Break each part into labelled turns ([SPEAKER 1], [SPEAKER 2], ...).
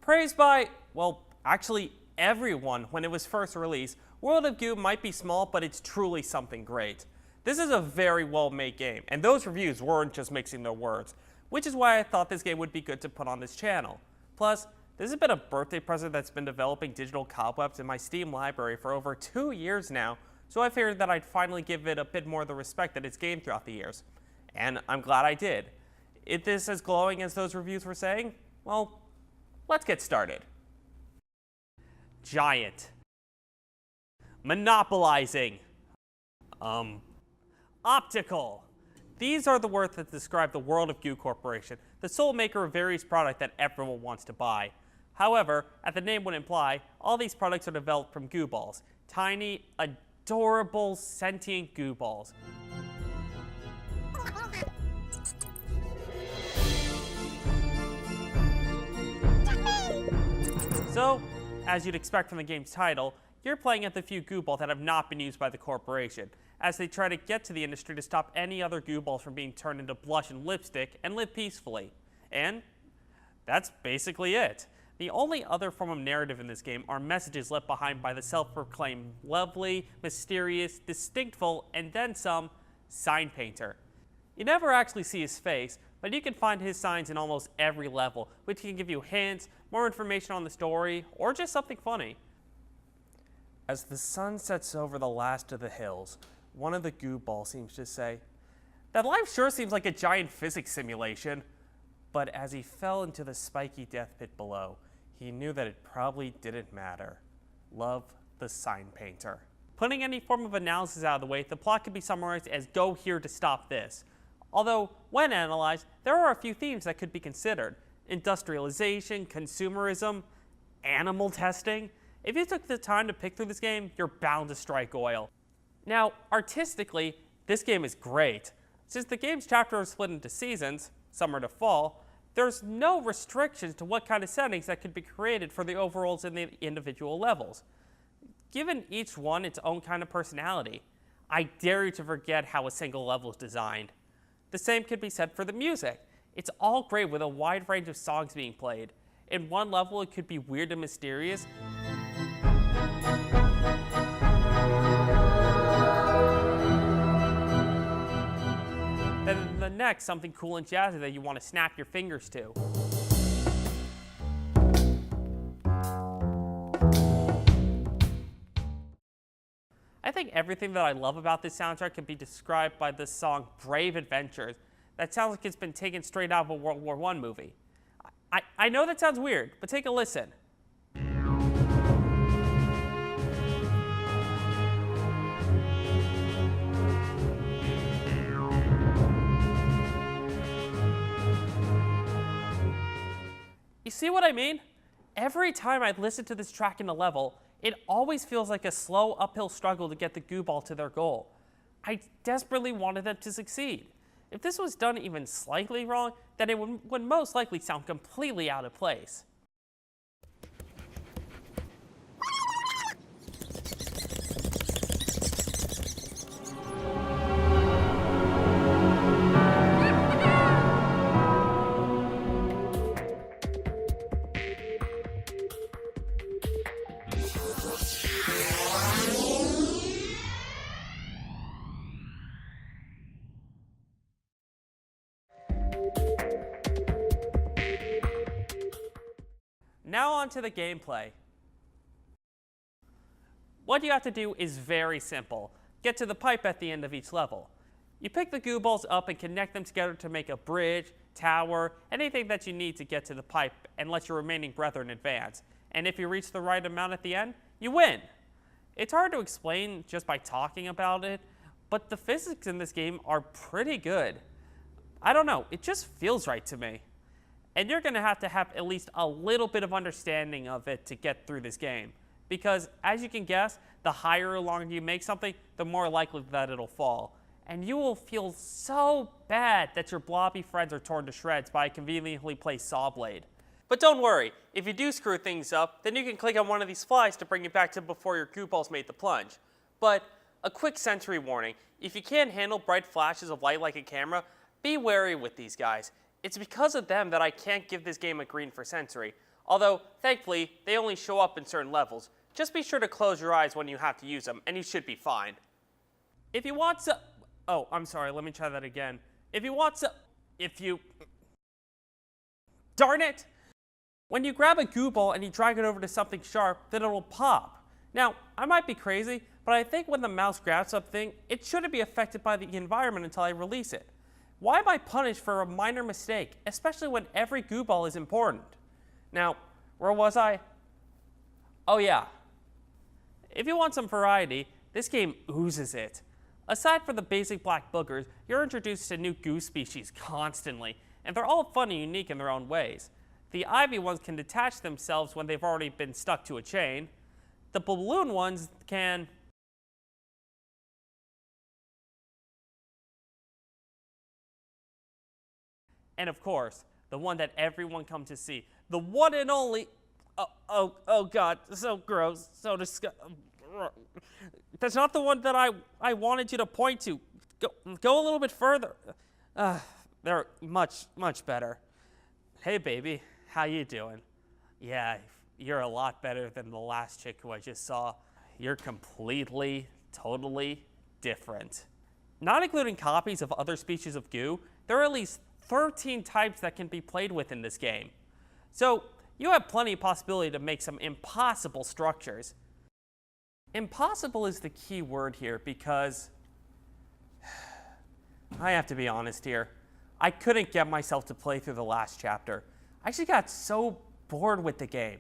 [SPEAKER 1] Praised by, well, actually everyone when it was first released, World of Goo might be small, but it's truly something great. This is a very well-made game, and those reviews weren't just mixing their words, which is why I thought this game would be good to put on this channel. Plus, this has been a birthday present that's been developing digital cobwebs in my Steam library for over 2 years now, so I figured that I'd finally give it a bit more of the respect that it's gained throughout the years. And I'm glad I did. Is this as glowing as those reviews were saying? Well, let's get started. Giant. Monopolizing. Optical. These are the words that describe the World of Goo Corporation, the sole maker of various products that everyone wants to buy. However, as the name would imply, all these products are developed from goo balls. Tiny, adorable, sentient goo balls. So, as you'd expect from the game's title, you're playing at the few goo balls that have not been used by the corporation, as they try to get to the industry to stop any other goo balls from being turned into blush and lipstick and live peacefully. And that's basically it. The only other form of narrative in this game are messages left behind by the self-proclaimed lovely, mysterious, distinctful, and then some sign painter. You never actually see his face, but you can find his signs in almost every level, which can give you hints, more information on the story, or just something funny. As the sun sets over the last of the hills, one of the goo balls seems to say, "That life sure seems like a giant physics simulation." But as he fell into the spiky death pit below, he knew that it probably didn't matter. Love the sign painter. Putting any form of analysis out of the way, the plot could be summarized as "go here to stop this." Although, when analyzed, there are a few themes that could be considered. Industrialization, consumerism, animal testing. If you took the time to pick through this game, you're bound to strike oil. Now, artistically, this game is great. Since the game's chapters are split into seasons, summer to fall, there's no restrictions to what kind of settings that could be created for the overalls in the individual levels. Given each one its own kind of personality, I dare you to forget how a single level is designed. The same could be said for the music. It's all great with a wide range of songs being played. In one level, it could be weird and mysterious. Then in the next, something cool and jazzy that you want to snap your fingers to. I think everything that I love about this soundtrack can be described by this song, Brave Adventures, that sounds like it's been taken straight out of a World War I movie. I know that sounds weird, but take a listen. You see what I mean? Every time I listen to this track in a level, it always feels like a slow uphill struggle to get the goo ball to their goal. I desperately wanted them to succeed. If this was done even slightly wrong, then it would most likely sound completely out of place. Now on to the gameplay. What you have to do is very simple. Get to the pipe at the end of each level. You pick the goo balls up and connect them together to make a bridge, tower, anything that you need to get to the pipe and let your remaining brethren advance. And if you reach the right amount at the end, you win. It's hard to explain just by talking about it, but the physics in this game are pretty good. I don't know, it just feels right to me. And you're going to have at least a little bit of understanding of it to get through this game. Because, as you can guess, the higher along you make something, the more likely that it'll fall. And you will feel so bad that your blobby friends are torn to shreds by a conveniently placed saw blade. But don't worry, if you do screw things up, then you can click on one of these flies to bring it back to before your goo balls made the plunge. But, a quick sensory warning, if you can't handle bright flashes of light like a camera, be wary with these guys. It's because of them that I can't give this game a green for sensory. Although, thankfully, they only show up in certain levels. Just be sure to close your eyes when you have to use them, and you should be fine. If you want to... Oh, I'm sorry, let me try that again. Darn it! When you grab a goo ball and you drag it over to something sharp, then it'll pop. Now, I might be crazy, but I think when the mouse grabs something, it shouldn't be affected by the environment until I release it. Why am I punished for a minor mistake, especially when every goo ball is important? Now, where was I? Oh yeah. If you want some variety, this game oozes it. Aside from the basic black boogers, you're introduced to new goo species constantly, and they're all fun and unique in their own ways. The ivy ones can detach themselves when they've already been stuck to a chain. The balloon ones can... And of course, the one that everyone comes to see, the one and only, oh God, so gross, so disgusting. That's not the one that I wanted you to point to. Go a little bit further. They're much better. Hey baby, how you doing? Yeah, you're a lot better than the last chick who I just saw. You're completely, totally different. Not including copies of other species of goo, there are at least 13 types that can be played with in this game. So, you have plenty of possibility to make some impossible structures. Impossible is the key word here because, I have to be honest here, I couldn't get myself to play through the last chapter. I actually got so bored with the game.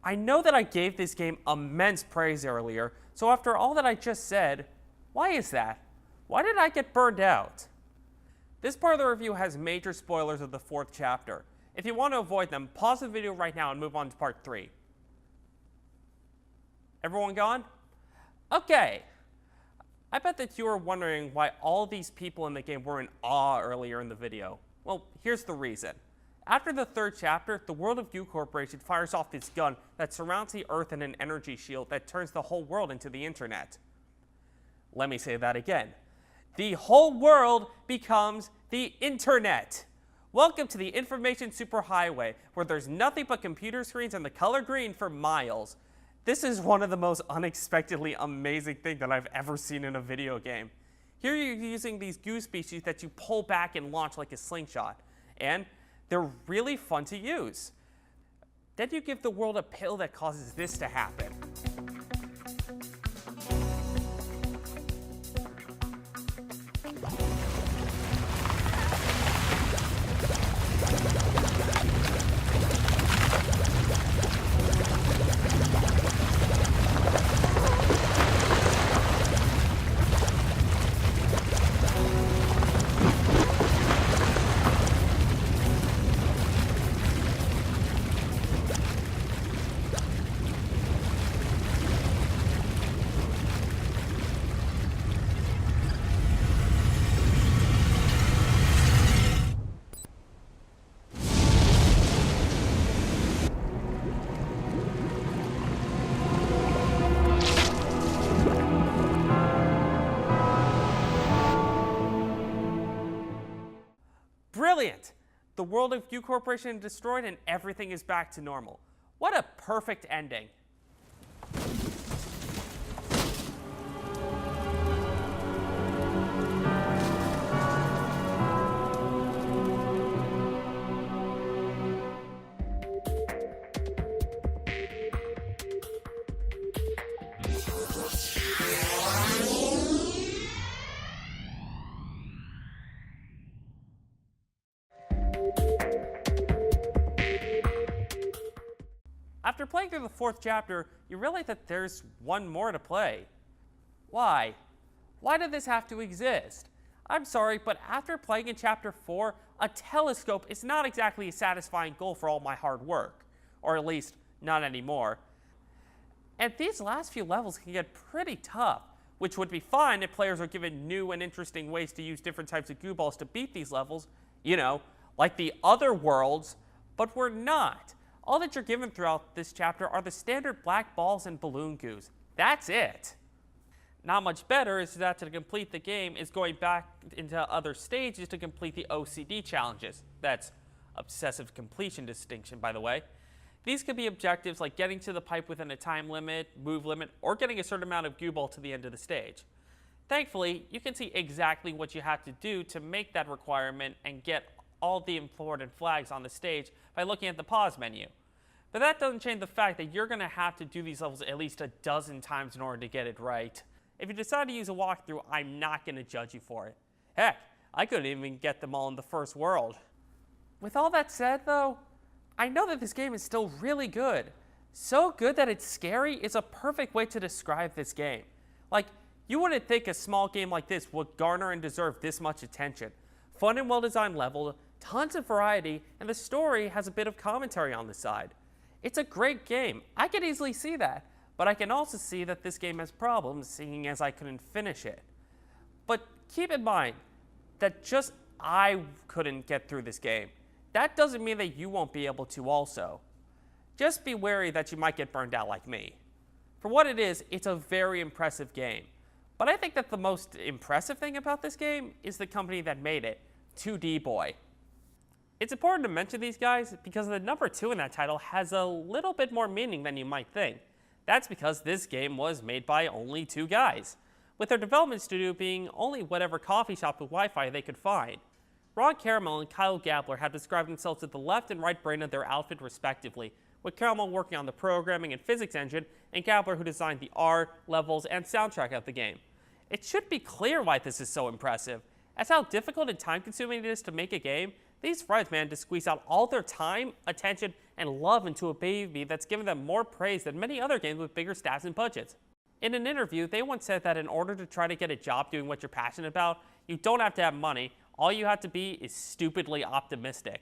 [SPEAKER 1] I know that I gave this game immense praise earlier, so after all that I just said, why is that? Why did I get burned out? This part of the review has major spoilers of the 4th chapter. If you want to avoid them, pause the video right now and move on to part 3. Everyone gone? Okay. I bet that you are wondering why all these people in the game were in awe earlier in the video. Well, here's the reason. After the 3rd chapter, the World of Goo Corporation fires off this gun that surrounds the Earth in an energy shield that turns the whole world into the internet. Let me say that again. The whole world becomes the internet. Welcome to the information superhighway, where there's nothing but computer screens and the color green for miles. This is one of the most unexpectedly amazing things that I've ever seen in a video game. Here you're using these goo species that you pull back and launch like a slingshot, and they're really fun to use. Then you give the world a pill that causes this to happen. Brilliant! The world of Goo Corporation is destroyed and everything is back to normal. What a perfect ending. After playing through the 4th chapter, you realize that there's one more to play. Why? Why did this have to exist? I'm sorry, but after playing in Chapter 4, a telescope is not exactly a satisfying goal for all my hard work. Or at least, not anymore. And these last few levels can get pretty tough, which would be fine if players are given new and interesting ways to use different types of goo balls to beat these levels, you know, like the other worlds, but we're not. All that you're given throughout this chapter are the standard black balls and balloon goos. That's it. Not much better is that to complete the game is going back into other stages to complete the OCD challenges. That's obsessive completion distinction, by the way. These could be objectives like getting to the pipe within a time limit, move limit, or getting a certain amount of goo ball to the end of the stage. Thankfully, you can see exactly what you have to do to make that requirement and get all the important flags on the stage by looking at the pause menu. But that doesn't change the fact that you're going to have to do these levels at least a dozen times in order to get it right. If you decide to use a walkthrough, I'm not going to judge you for it. Heck, I couldn't even get them all in the first world. With all that said, though, I know that this game is still really good. So good that it's scary is a perfect way to describe this game. Like, you wouldn't think a small game like this would garner and deserve this much attention. Fun and well-designed level, tons of variety, and the story has a bit of commentary on the side. It's a great game. I could easily see that, but I can also see that this game has problems, seeing as I couldn't finish it. But keep in mind that just I couldn't get through this game. That doesn't mean that you won't be able to also. Just be wary that you might get burned out like me. For what it is, it's a very impressive game. But I think that the most impressive thing about this game is the company that made it, 2D Boy. It's important to mention these guys because the number 2 in that title has a little bit more meaning than you might think. That's because this game was made by only 2 guys, with their development studio being only whatever coffee shop with Wi-Fi they could find. Ron Caramel and Kyle Gabler have described themselves as the left and right brain of their outfit respectively, with Caramel working on the programming and physics engine, and Gabler who designed the art, levels, and soundtrack of the game. It should be clear why this is so impressive. As how difficult and time-consuming it is to make a game, these friends managed to squeeze out all their time, attention, and love into a baby that's given them more praise than many other games with bigger staffs and budgets. In an interview, they once said that in order to try to get a job doing what you're passionate about, you don't have to have money, all you have to be is stupidly optimistic.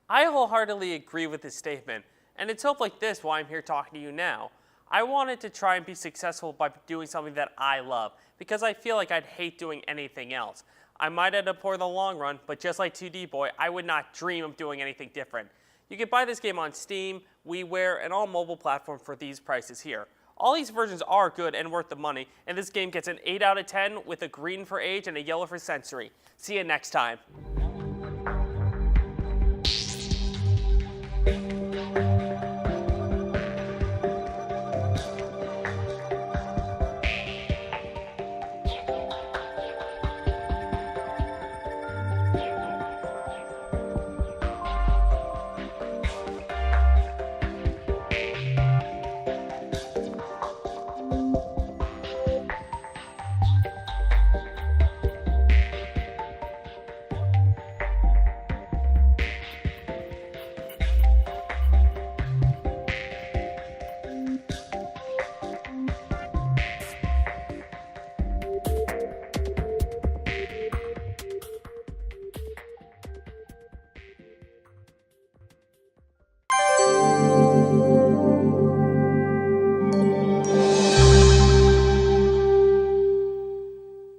[SPEAKER 1] I wholeheartedly agree with this statement, and it's hope like this why I'm here talking to you now. I wanted to try and be successful by doing something that I love, because I feel like I'd hate doing anything else. I might end up poor in the long run, but just like 2D Boy, I would not dream of doing anything different. You can buy this game on Steam, WiiWare, and all mobile platforms for these prices here. All these versions are good and worth the money, and this game gets an 8 out of 10 with a green for age and a yellow for sensory. See you next time.